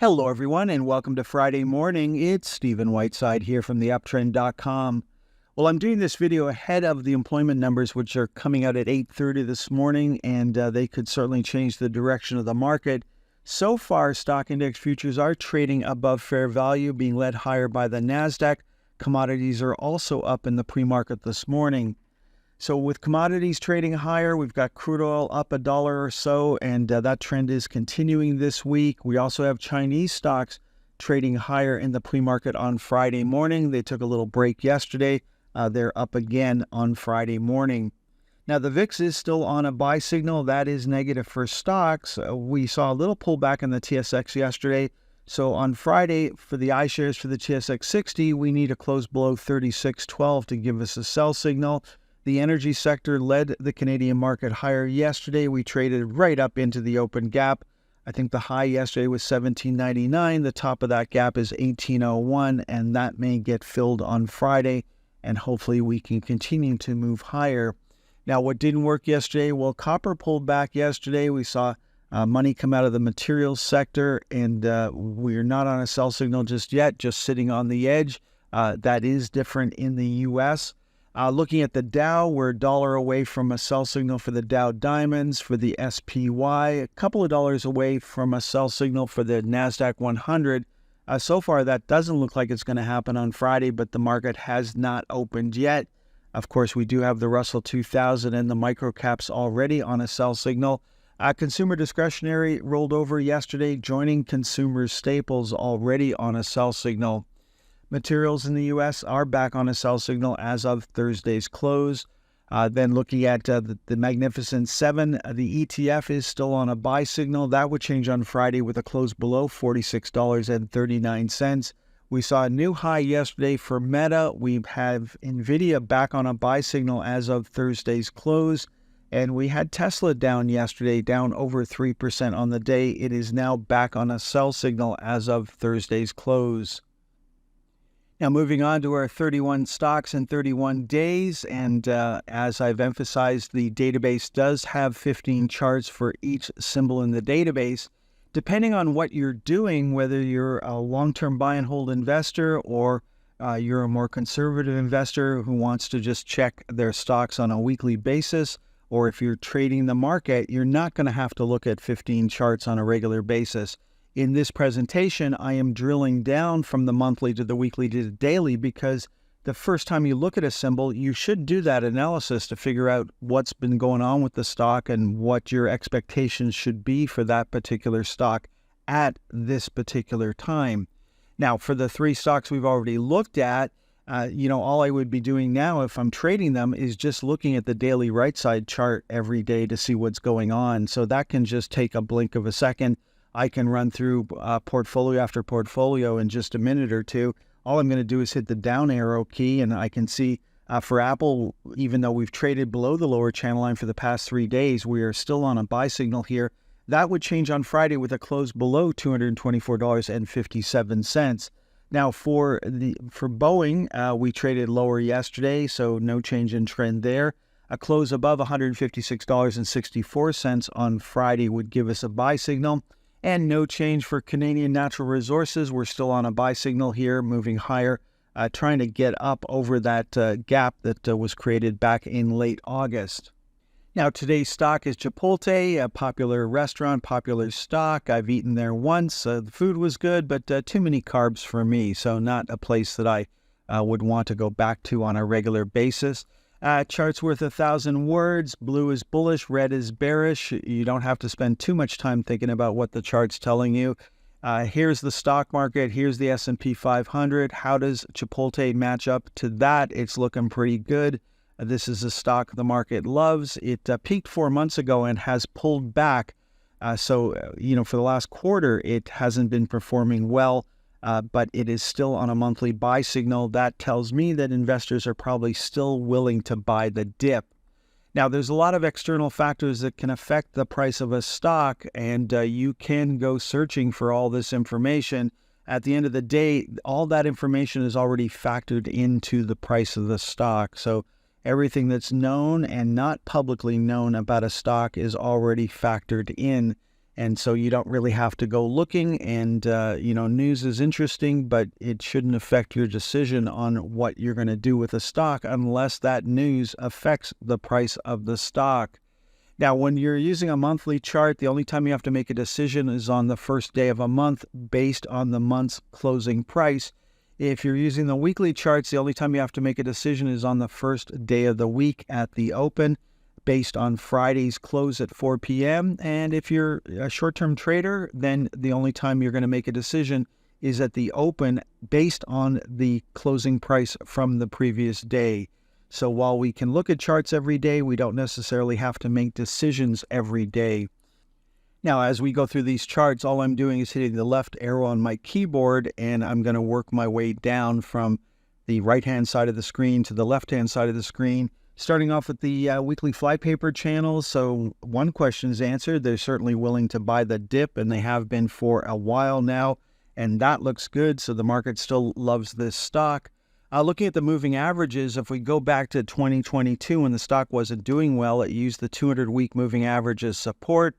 Hello, everyone, and welcome to Friday morning. It's Stephen Whiteside here from theuptrend.com. Well, I'm doing this video ahead of the employment numbers, which are coming out at 8:30 this morning, and they could certainly change the direction of the market. So far, stock index futures are trading above fair value, being led higher by the NASDAQ. Commodities are also up in the pre-market this morning. So with commodities trading higher, we've got crude oil up $1 or so, and that trend is continuing this week. We also have Chinese stocks trading higher in the pre-market on Friday morning. They took a little break yesterday. They're up again on Friday morning. Now, the VIX is still on a buy signal. That is negative for stocks. We saw a little pullback in the TSX yesterday. So on Friday, for the iShares for the TSX 60, we need a close below 36.12 to give us a sell signal. The energy sector led the Canadian market higher yesterday. We traded right up into the open gap. I think the high yesterday was $17.99. The top of that gap is $18.01, and that may get filled on Friday, and hopefully we can continue to move higher. Now, what didn't work yesterday? Well, copper pulled back yesterday. We saw money come out of the materials sector, and we're not on a sell signal just yet, just sitting on the edge. That is different in the U.S., looking at the Dow, we're $1 away from a sell signal for the Dow Diamonds. For the SPY, a couple of dollars away from a sell signal for the NASDAQ 100. So far, that doesn't look like it's going to happen on Friday, but the market has not opened yet. Of course, we do have the Russell 2000 and the microcaps already on a sell signal. Consumer discretionary rolled over yesterday, joining consumer staples already on a sell signal. Materials in the U.S. are back on a sell signal as of Thursday's close. Then looking at the Magnificent Seven, the ETF is still on a buy signal. That would change on Friday with a close below $46.39. We saw a new high yesterday for Meta. We have NVIDIA back on a buy signal as of Thursday's close. And we had Tesla down yesterday, down over 3% on the day. It is now back on a sell signal as of Thursday's close. Now, moving on to our 31 stocks in 31 days, and as I've emphasized, the database does have 15 charts for each symbol in the database. Depending on what you're doing, whether you're a long-term buy and hold investor or you're a more conservative investor who wants to just check their stocks on a weekly basis, or if you're trading the market, you're not going to have to look at 15 charts on a regular basis. In this presentation, I am drilling down from the monthly to the weekly to the daily because the first time you look at a symbol, you should do that analysis to figure out what's been going on with the stock and what your expectations should be for that particular stock at this particular time. Now, for the three stocks we've already looked at, all I would be doing now if I'm trading them is just looking at the daily right side chart every day to see what's going on. So that can just take a blink of a second. I can run through portfolio after portfolio in just a minute or two. All I'm going to do is hit the down arrow key, and I can see for Apple, even though we've traded below the lower channel line for the past 3 days, we are still on a buy signal here. That would change on Friday with a close below $224.57. Now, for Boeing, we traded lower yesterday, so no change in trend there. A close above $156.64 on Friday would give us a buy signal. And no change for Canadian Natural Resources. We're still on a buy signal here, moving higher, trying to get up over that gap that was created back in late August. Now, today's stock is Chipotle, a popular restaurant, popular stock. I've eaten there once. The food was good, but too many carbs for me, so not a place that I would want to go back to on a regular basis. Chart's worth 1,000 words. Blue is bullish, red is bearish. You don't have to spend too much time thinking about what the chart's telling you. Here's the stock market. Here's the S&P 500. How does Chipotle match up to that? It's looking pretty good. This is a stock the market loves. It peaked 4 months ago and has pulled back. So for the last quarter, it hasn't been performing well. But it is still on a monthly buy signal. That tells me that investors are probably still willing to buy the dip. Now, there's a lot of external factors that can affect the price of a stock, and you can go searching for all this information. At the end of the day, all that information is already factored into the price of the stock. So everything that's known and not publicly known about a stock is already factored in. And so you don't really have to go looking. And, news is interesting, but it shouldn't affect your decision on what you're going to do with a stock unless that news affects the price of the stock. Now, when you're using a monthly chart, the only time you have to make a decision is on the first day of a month based on the month's closing price. If you're using the weekly charts, the only time you have to make a decision is on the first day of the week at the open based on Friday's close at 4 p.m. And if you're a short-term trader, then the only time you're going to make a decision is at the open based on the closing price from the previous day. So while we can look at charts every day, we don't necessarily have to make decisions every day. Now, as we go through these charts, all I'm doing is hitting the left arrow on my keyboard, and I'm going to work my way down from the right-hand side of the screen to the left-hand side of the screen, starting off with the weekly flypaper channel. So one question is answered. They're certainly willing to buy the dip, and they have been for a while now, and that looks good. So the market still loves this stock. Looking at the moving averages, if we go back to 2022 when the stock wasn't doing well, it used the 200-week moving average as support.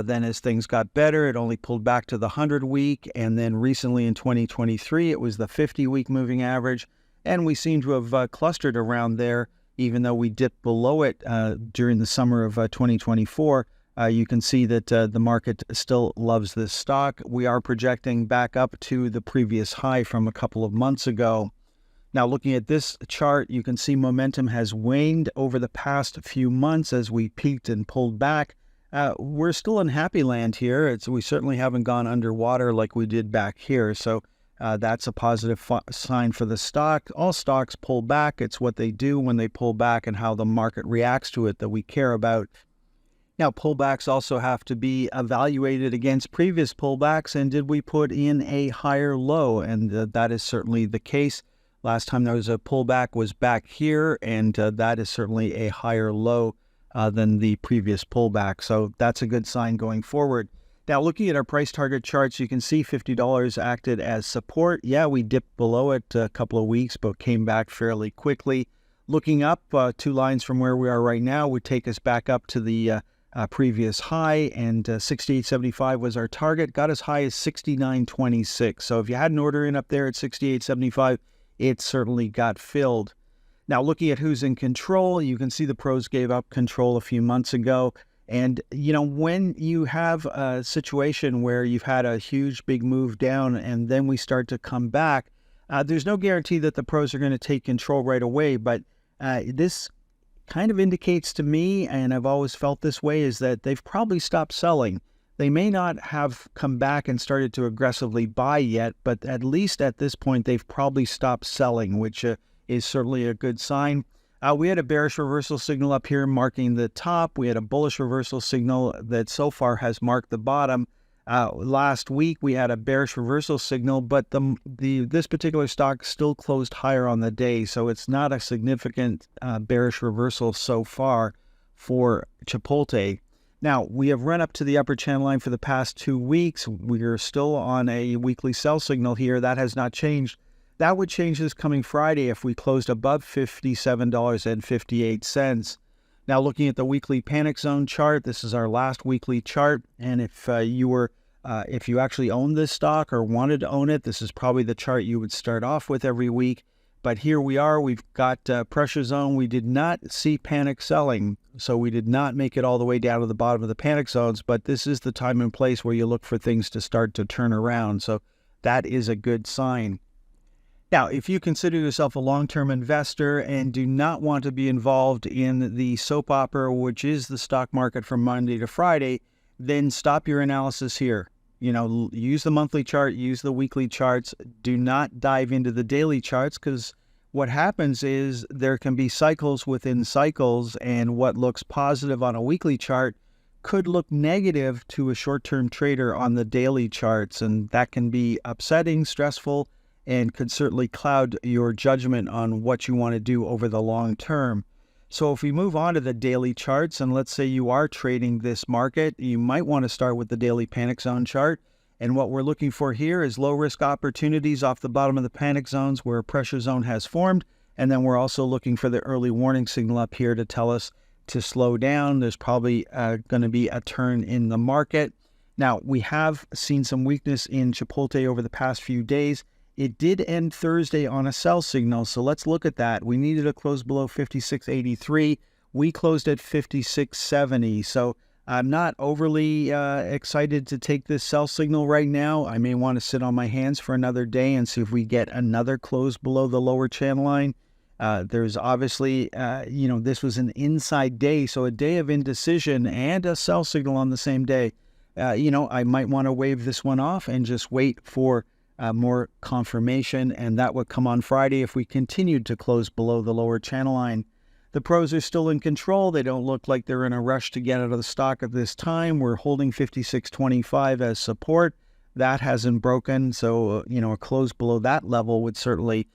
Then as things got better, it only pulled back to the 100-week. And then recently in 2023, it was the 50-week moving average. And we seem to have clustered around there, even though we dipped below it during the summer of 2024. You can see that the market still loves this stock. We are projecting back up to the previous high from a couple of months ago. Now, looking at this chart, you can see momentum has waned over the past few months as we peaked and pulled back. We're still in happy land here. We certainly haven't gone underwater like we did back here. So that's a positive sign for the stock. All stocks pull back. It's what they do when they pull back and how the market reacts to it that we care about. Now, pullbacks also have to be evaluated against previous pullbacks. And did we put in a higher low? And that is certainly the case. Last time there was a pullback was back here, and that is certainly a higher low than the previous pullback. So that's a good sign going forward. Now, looking at our price target charts, you can see $50 acted as support. Yeah, we dipped below it a couple of weeks, but came back fairly quickly. Looking up, 2 lines from where we are right now would take us back up to the previous high, and 68.75 was our target. Got as high as 69.26. So if you had an order in up there at 68.75, it certainly got filled. Now, looking at who's in control, you can see the pros gave up control a few months ago. And, when you have a situation where you've had a huge, big move down and then we start to come back, there's no guarantee that the pros are going to take control right away. But this kind of indicates to me, and I've always felt this way, is that they've probably stopped selling. They may not have come back and started to aggressively buy yet, but at least at this point, they've probably stopped selling, which is certainly a good sign. We had a bearish reversal signal up here marking the top. We had a bullish reversal signal that so far has marked the bottom. Last week, we had a bearish reversal signal, but this particular stock still closed higher on the day, so it's not a significant bearish reversal so far for Chipotle. Now, we have run up to the upper channel line for the past 2 weeks. We are still on a weekly sell signal here. That has not changed. That would change this coming Friday if we closed above $57.58. Now, looking at the weekly panic zone chart, this is our last weekly chart. And if you actually own this stock or wanted to own it, this is probably the chart you would start off with every week. But here we are, we've got pressure zone. We did not see panic selling, so we did not make it all the way down to the bottom of the panic zones, but this is the time and place where you look for things to start to turn around. So that is a good sign. Now, if you consider yourself a long-term investor and do not want to be involved in the soap opera, which is the stock market from Monday to Friday, then stop your analysis here. Use the monthly chart, use the weekly charts. Do not dive into the daily charts, because what happens is there can be cycles within cycles, and what looks positive on a weekly chart could look negative to a short-term trader on the daily charts, and that can be upsetting, stressful, and could certainly cloud your judgment on what you want to do over the long term. So if we move on to the daily charts, and let's say you are trading this market, you might want to start with the daily panic zone chart. And what we're looking for here is low risk opportunities off the bottom of the panic zones where a pressure zone has formed. And then we're also looking for the early warning signal up here to tell us to slow down. There's probably going to be a turn in the market. Now, we have seen some weakness in Chipotle over the past few days. It did end Thursday on a sell signal, so let's look at that. We needed to close below 56.83. We closed at 56.70, so I'm not overly excited to take this sell signal right now. I may want to sit on my hands for another day and see if we get another close below the lower channel line. There's obviously, this was an inside day, so a day of indecision and a sell signal on the same day. I might want to wave this one off and just wait for more confirmation, and that would come on Friday if we continued to close below the lower channel line. The pros are still in control. They don't look like they're in a rush to get out of the stock at this time. We're holding 56.25 as support. That hasn't broken, so a close below that level would certainly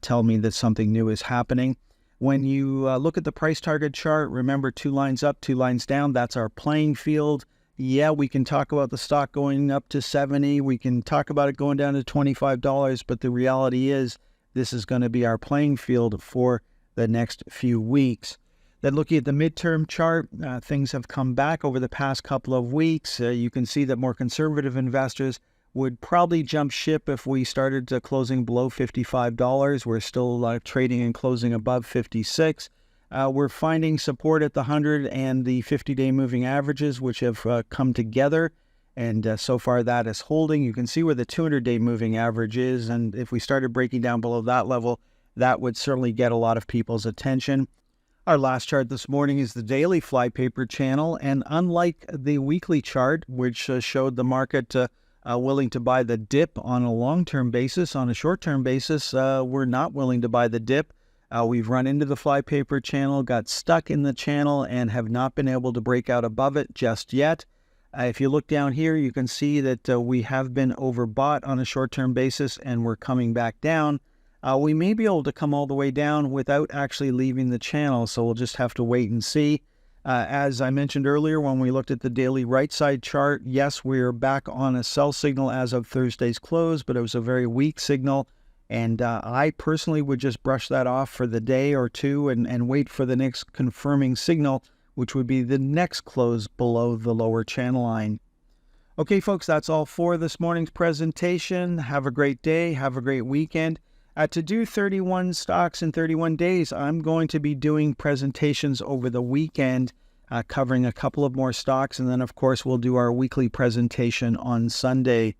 tell me that something new is happening. When you look at the price target chart, remember 2 lines up, 2 lines down. That's our playing field. Yeah, we can talk about the stock going up to 70. We can talk about it going down to $25, but the reality is this is going to be our playing field for the next few weeks. Then looking at the midterm chart, things have come back over the past couple of weeks. You can see that more conservative investors would probably jump ship if we started closing below $55. We're still trading and closing above 56. We're finding support at the 100 and the 50-day moving averages, which have come together. And so far that is holding. You can see where the 200-day moving average is. And if we started breaking down below that level, that would certainly get a lot of people's attention. Our last chart this morning is the daily flypaper channel. And unlike the weekly chart, which showed the market willing to buy the dip on a long-term basis, on a short-term basis, we're not willing to buy the dip. We've run into the flypaper channel, got stuck in the channel, and have not been able to break out above it just yet. If you look down here, you can see that we have been overbought on a short-term basis, and we're coming back down. We may be able to come all the way down without actually leaving the channel, so we'll just have to wait and see. As I mentioned earlier, when we looked at the daily right side chart, yes, we're back on a sell signal as of Thursday's close, but it was a very weak signal. And I personally would just brush that off for the day or two and wait for the next confirming signal, which would be the next close below the lower channel line. Okay, folks, that's all for this morning's presentation. Have a great day. Have a great weekend. To do 31 stocks in 31 days, I'm going to be doing presentations over the weekend, covering a couple of more stocks. And then, of course, we'll do our weekly presentation on Sunday.